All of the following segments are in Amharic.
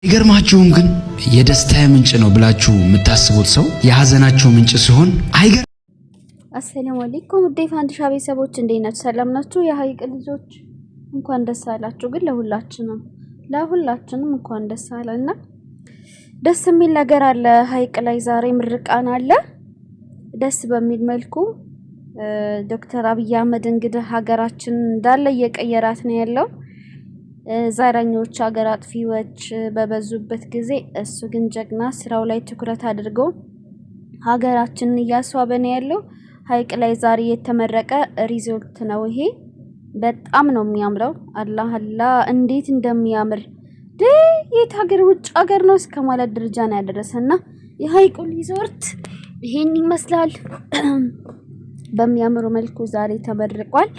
ይገርማችሁም ግን የደስታ ምንጭ ነው ብላችሁ የምታስቡት ሰው የሐዘናችሁ ምንጭ ሲሆን አይገር። አሰላሙ አለይኩም ውዴ ፋንዲሻ ቤተሰቦች እንዴት ናችሁ? ሰላም ናችሁ? የሀይቅ ልጆች እንኳን ደስ አላችሁ። ግን ለሁላችንም እንኳን ደስ አለና ደስ የሚል ነገር አለ። ሀይቅ ላይ ዛሬ ምርቃን አለ። ደስ በሚል መልኩ ዶክተር አብይ አህመድ እንግዲህ ሀገራችን እንዳለ እየቀየራት ነው ያለው። ዛራኞች ሀገር አጥፊዎች በበዙበት ጊዜ እሱ ግን ጀግና ስራው ላይ ትኩረት አድርጎ ሀገራችንን እያስዋበ ነው ያለው። ሀይቅ ላይ ዛሬ የተመረቀ ሪዞርት ነው ይሄ። በጣም ነው የሚያምረው። አላህ እንዴት እንደሚያምር የት ሀገር ውጭ ሀገር ነው እስከ ማለት ደረጃ ነው ያደረሰና የሀይቁ ሪዞርት ይሄን ይመስላል። በሚያምሩ መልኩ ዛሬ ተመርቋል።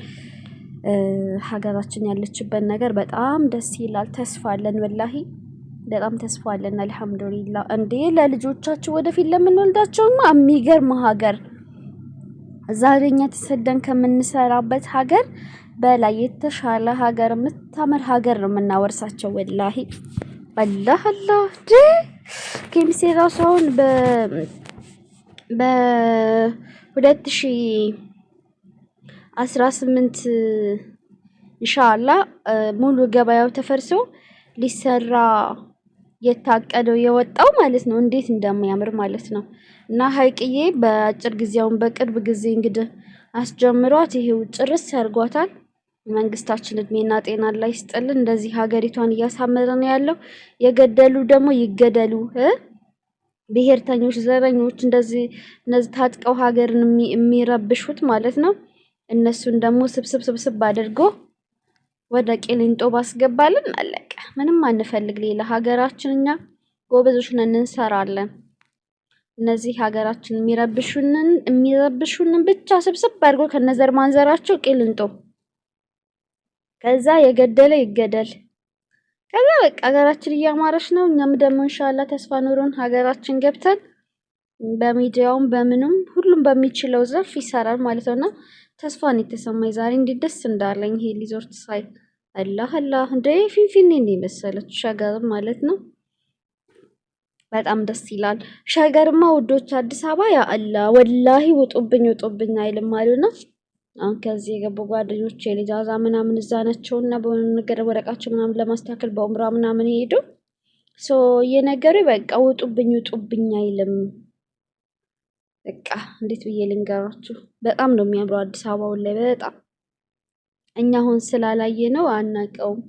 ሀገራችን ያለችበት ነገር በጣም ደስ ይላል። ተስፋ አለን፣ ወላሂ በጣም ተስፋ አለን። አልሐምዱሊላህ እንዴ ለልጆቻችሁ ወደፊት ለምንወልዳቸውማ የሚገርም ሀገር ዛሬኛ ተሰደን ከምንሰራበት ሀገር በላይ የተሻለ ሀገር የምታምር ሀገር ነው የምናወርሳቸው። ወላሂ አላህ ኬሚሴ ራሱ አሁን በ2018 ኢንሻአላህ ሙሉ ገበያው ተፈርሶ ሊሰራ የታቀደው የወጣው ማለት ነው። እንዴት እንደሚያምር ማለት ነው። እና ሀይቅዬ በአጭር ጊዜውን በቅርብ ጊዜ እንግዲህ አስጀምሯት ይሄው ጭርስ ያርጓታል። መንግስታችን እድሜና ጤና ላይ ይስጥልን። እንደዚህ ሀገሪቷን እያሳመረ ነው ያለው። የገደሉ ደግሞ ይገደሉ። ብሔርተኞች፣ ዘረኞች እንደዚህ ታጥቀው ሀገርን የሚረብሹት ማለት ነው። እነሱን ደግሞ ስብስብ አድርጎ ወደ ቂሊንጦ ባስገባልን አለቀ። ምንም አንፈልግ ሌላ። ሀገራችን እኛ ጎበዞች ነን፣ እንሰራለን። እነዚህ ሀገራችን የሚረብሹንን ብቻ ስብስብ አድርጎ ከነዘር ማንዘራቸው ቂሊንጦ፣ ከዛ የገደለ ይገደል። ከዛ በቃ ሀገራችን እያማረች ነው። እኛም ደግሞ ኢንሻአላህ ተስፋ ኑሮን ሀገራችን ገብተን በሚዲያውም በምንም ሁሉም በሚችለው ዘርፍ ይሰራል ማለት ነውና ተስፋን የተሰማኝ ዛሬ እንዴት ደስ እንዳለኝ ይሄ ሪዞርት ሳይ አላህ እንደ ፊንፊኔ እንደመሰለች ሸገር ማለት ነው። በጣም ደስ ይላል። ሸገርማ ውዶች አዲስ አበባ ያ አላህ ወላሂ ውጡብኝ አይልም አሉና አሁን ከዚህ የገቡ ጓደኞቼ ልጃዛ ምናምን እዛ ናቸውና በሆነ ነገር ወረቃቸው ምናምን ለማስተካከል በኡምራ ምናምን ሄዱ እየነገሩ በቃ ውጡብኝ አይልም። በቃ እንዴት ብዬ ልንገራችሁ፣ በጣም ነው የሚያምረው አዲስ አበባው ላይ በጣም እኛ አሁን ስላላየ ነው አናቀውም።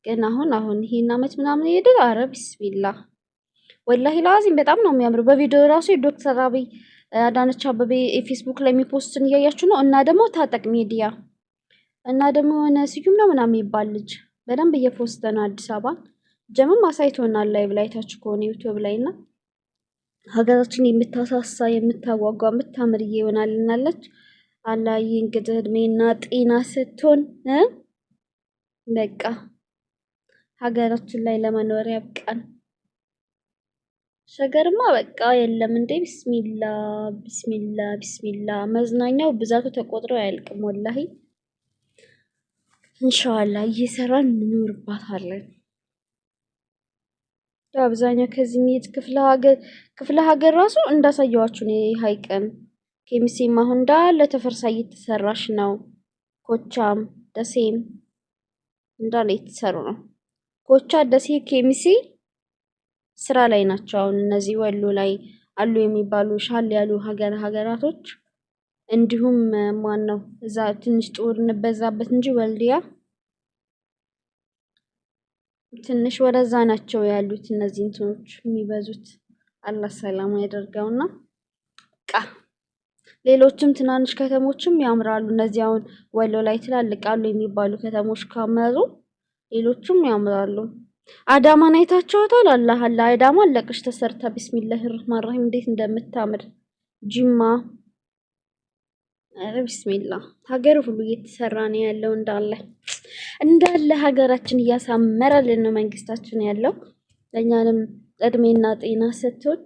ግን አሁን ይሄን አመት ምናምን ሄደል። አረ ቢስሚላህ ወላሂ ላዚም በጣም ነው የሚያምረው። በቪዲዮ ራሱ ዶክተር አብይ አዳነች አበቤ ፌስቡክ ላይ የሚፖስትን እያያችሁ ነው። እና ደግሞ ታጠቅ ሚዲያ እና ደግሞ የሆነ ስዩም ነው ምናምን የሚባል ልጅ በደንብ እየፖስተ ነው አዲስ አበባ ጀምም አሳይቶናል። ላይቭ ላይ ታች ከሆነ ዩቲዩብ ላይና ሀገራችን የምታሳሳ የምታጓጓ የምታምር ይሆናልናለች። አላህ እንግዲህ እድሜና ጤና ስትሆን በቃ ሀገራችን ላይ ለመኖር ያብቃን። ሸገርማ በቃ የለም እንዴ ቢስሚላ መዝናኛው ብዛቱ ተቆጥሮ አያልቅም። ወላሂ ኢንሻአላህ እየሰራን እንኖርባታለን። አብዛኛው ከዚህ የሚሄድ ክፍለ ሀገር ራሱ እንዳሳየዋችሁ ነው። ሀይቅን ኬሚሴም አሁን እንዳለ ተፈርሳ እየተሰራሽ ነው። ኮቻም ደሴም እንዳለ እየተሰሩ ነው። ኮቻ ደሴ ኬሚሴ ስራ ላይ ናቸው። አሁን እነዚህ ወሎ ላይ አሉ የሚባሉ ሻል ያሉ ሀገራቶች እንዲሁም ማን ነው እዛ ትንሽ ጦርነት በዛበት እንጂ ወልዲያ ትንሽ ወደዛ ናቸው ያሉት እነዚህ እንትኖች የሚበዙት። አላህ ሰላም ያደርገውና ሌሎችም ትናንሽ ከተሞችም ያምራሉ። እነዚህ አሁን ወሎ ላይ ትላልቅ አሉ የሚባሉ ከተሞች ካመሩ ሌሎችም ያምራሉ። አዳማን አይታችኋታል? አላህ አዳማ አለቅሽ ተሰርታ ቢስሚላሂር ረህማን ረሂም እንዴት እንደምታምር ጂማ ቢስሚላህ ሀገር ሁሉ እየተሰራ ነው ያለው እንዳለ ሀገራችን እያሳመረልን ነው መንግስታችን ያለው። ለኛንም እድሜና ጤና ሰጥቶን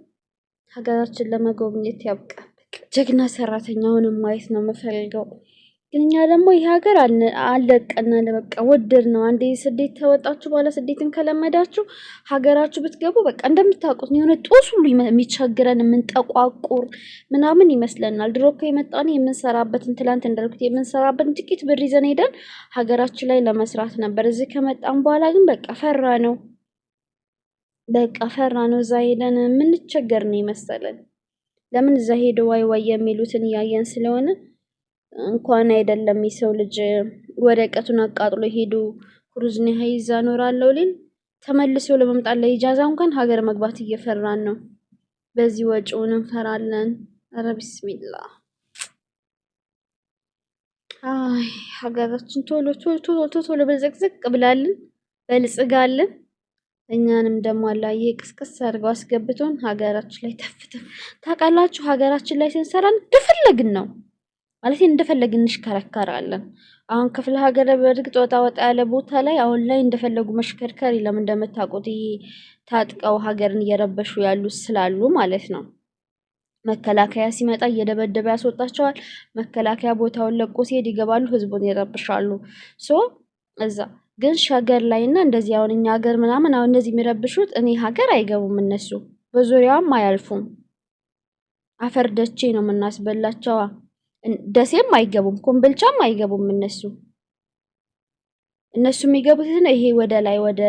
ሀገራችን ለመጎብኘት ያብቃ። ጀግና ሰራተኛውን ማየት ነው የምፈልገው። ግን እኛ ደግሞ ይሄ ሀገር አለቀናል። በቃ ወደድ ነው። አንዴ ስደት ተወጣችሁ በኋላ ስደትን ከለመዳችሁ ሀገራችሁ ብትገቡ በቃ እንደምታውቁት ነው። የሆነ ጦስ ሁሉ የሚቸግረን የምንጠቋቁር ምናምን ይመስለናል። ድሮ እኮ የመጣን የምንሰራበትን ትላንት እንዳልኩት የምንሰራበትን ጥቂት ብር ይዘን ሄደን ሀገራችን ላይ ለመስራት ነበር። እዚህ ከመጣን በኋላ ግን በቃ ፈራ ነው። እዛ ሄደን የምንቸገር ነው ይመስለን። ለምን እዛ ሄዶ ዋይ ዋይ የሚሉትን እያየን ስለሆነ እንኳን አይደለም የሰው ልጅ ወረቀቱን አቃጥሎ ሄዱ ኩሩዝኒ ሀይዛ ኖራለው ሊል ተመልሶ ለመምጣት ለኢጃዛ እንኳን ሀገር መግባት እየፈራን ነው። በዚህ ወጪውን እንፈራለን። ኧረ ቢስሚላህ። አይ ሀገራችን ቶሎ በዘቅዘቅ ብላልን በልጽጋልን። እኛንም ደግሞ አላየ ቅስቅስ አድርገው አስገብቶን ሀገራችን ላይ ተፍተፍ ታውቃላችሁ። ሀገራችን ላይ ስንሰራ እንደፈለግን ነው ማለት እንደፈለግን እንሽከረከራለን። አሁን ክፍለ ሀገር በእርግጥ ወጣ ያለ ቦታ ላይ አሁን ላይ እንደፈለጉ መሽከርከር የለም። እንደምታውቁት ይሄ ታጥቀው ሀገርን እየረበሹ ያሉ ስላሉ ማለት ነው። መከላከያ ሲመጣ እየደበደበ ያስወጣቸዋል። መከላከያ ቦታውን ለቆ ሲሄድ ይገባሉ፣ ህዝቡን ይረብሻሉ። እዛ ግን ሸገር ላይና እንደዚህ አሁን እኛ ሀገር ምናምን አሁን እንደዚህ የሚረብሹት እኔ ሀገር አይገቡም። እነሱ በዙሪያውም አያልፉም። አፈር ደቼ ነው የምናስበላቸው። ደሴም አይገቡም፣ ኮምቦልቻም አይገቡም። እነሱ የሚገቡት ይሄ ወደ ላይ ወደ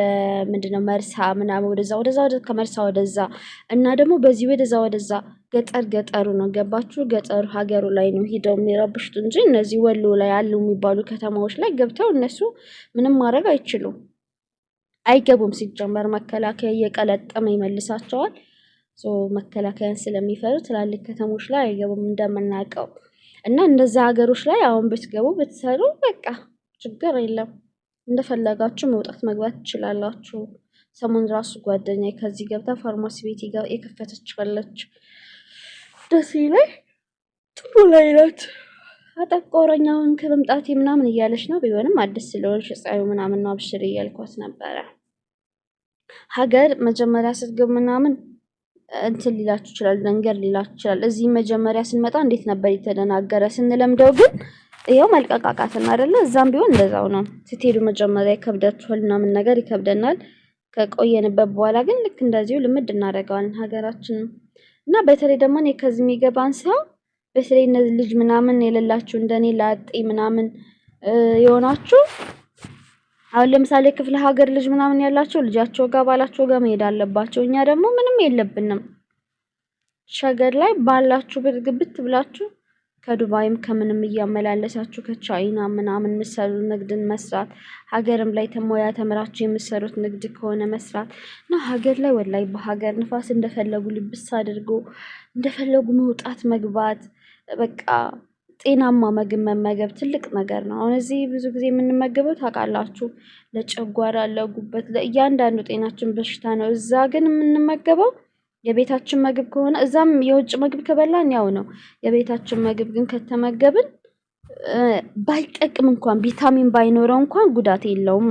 ምንድነው መርሳ ምናምን ወደዛ ከመርሳ ወደዛ እና ደግሞ በዚህ ወደዛ ገጠሩ ነው። ገባችሁ? ገጠሩ ሀገሩ ላይ ነው ሄደው የሚረብሹት እንጂ እነዚህ ወሎ ላይ ያሉ የሚባሉ ከተማዎች ላይ ገብተው እነሱ ምንም ማድረግ አይገቡም። ሲጀመር መከላከያ እየቀለጠመ ይመልሳቸዋል። መከላከያን ስለሚፈሩ ትላልቅ ከተሞች ላይ አይገቡም እንደምናውቀው። እና እንደዛ ሀገሮች ላይ አሁን ብትገቡ ብትሰሩ በቃ ችግር የለም። እንደፈለጋችሁ መውጣት መግባት ትችላላችሁ። ሰሞን ራሱ ጓደኛዬ ከዚህ ገብታ ፋርማሲ ቤት የከፈተች አለች። ደስ ይላል። ጥሩ ላይ ናት። አጠቆረኛውን ከመምጣቴ ምናምን እያለች ነው። ቢሆንም አዲስ ስለሆንሽ ፀሐዩ ምናምን ነው አብሽር እያልኳት ነበረ። ሀገር መጀመሪያ ስትገቡ ምናምን እንትን ሊላችሁ ይችላል፣ ደንገር ሊላችሁ ይችላል። እዚህ መጀመሪያ ስንመጣ እንዴት ነበር የተደናገረ ስንለምደው ግን ይሄው መልቀቃቃትና አይደለ? እዛም ቢሆን እንደዛው ነው። ስትሄዱ መጀመሪያ ይከብዳችኋል ምናምን ነገር ይከብደናል። ከቆየንበት በኋላ ግን ልክ እንደዚሁ ልምድ እናደርገዋለን ሀገራችን። እና በተለይ ደግሞ እኔ ከዚህ የሚገባን ሰው በተለይ እነዚህ ልጅ ምናምን የሌላችሁ እንደኔ ላጤ ምናምን የሆናችሁ አሁን ለምሳሌ ክፍለ ሀገር ልጅ ምናምን ያላቸው ልጃቸው ጋር ባላቸው ጋር መሄድ አለባቸው። እኛ ደግሞ ምንም የለብንም። ሸገር ላይ ባላችሁ ግብት ብላችሁ ከዱባይም ከምንም እያመላለሳችሁ ከቻይና ምናምን የምትሰሩ ንግድን መስራት፣ ሀገርም ላይ ተሞያ ተምራችሁ የምትሰሩት ንግድ ከሆነ መስራት ነው። ሀገር ላይ ወላይ በሀገር ንፋስ እንደፈለጉ ልብስ አድርጎ እንደፈለጉ መውጣት መግባት፣ በቃ ጤናማ ምግብ መመገብ ትልቅ ነገር ነው። አሁን እዚህ ብዙ ጊዜ የምንመገበው ታውቃላችሁ ለጨጓራ፣ ለጉበት፣ ለእያንዳንዱ ጤናችን በሽታ ነው። እዛ ግን የምንመገበው የቤታችን ምግብ ከሆነ እዛም የውጭ ምግብ ከበላን ያው ነው። የቤታችን ምግብ ግን ከተመገብን ባይጠቅም እንኳን ቪታሚን ባይኖረው እንኳን ጉዳት የለውም።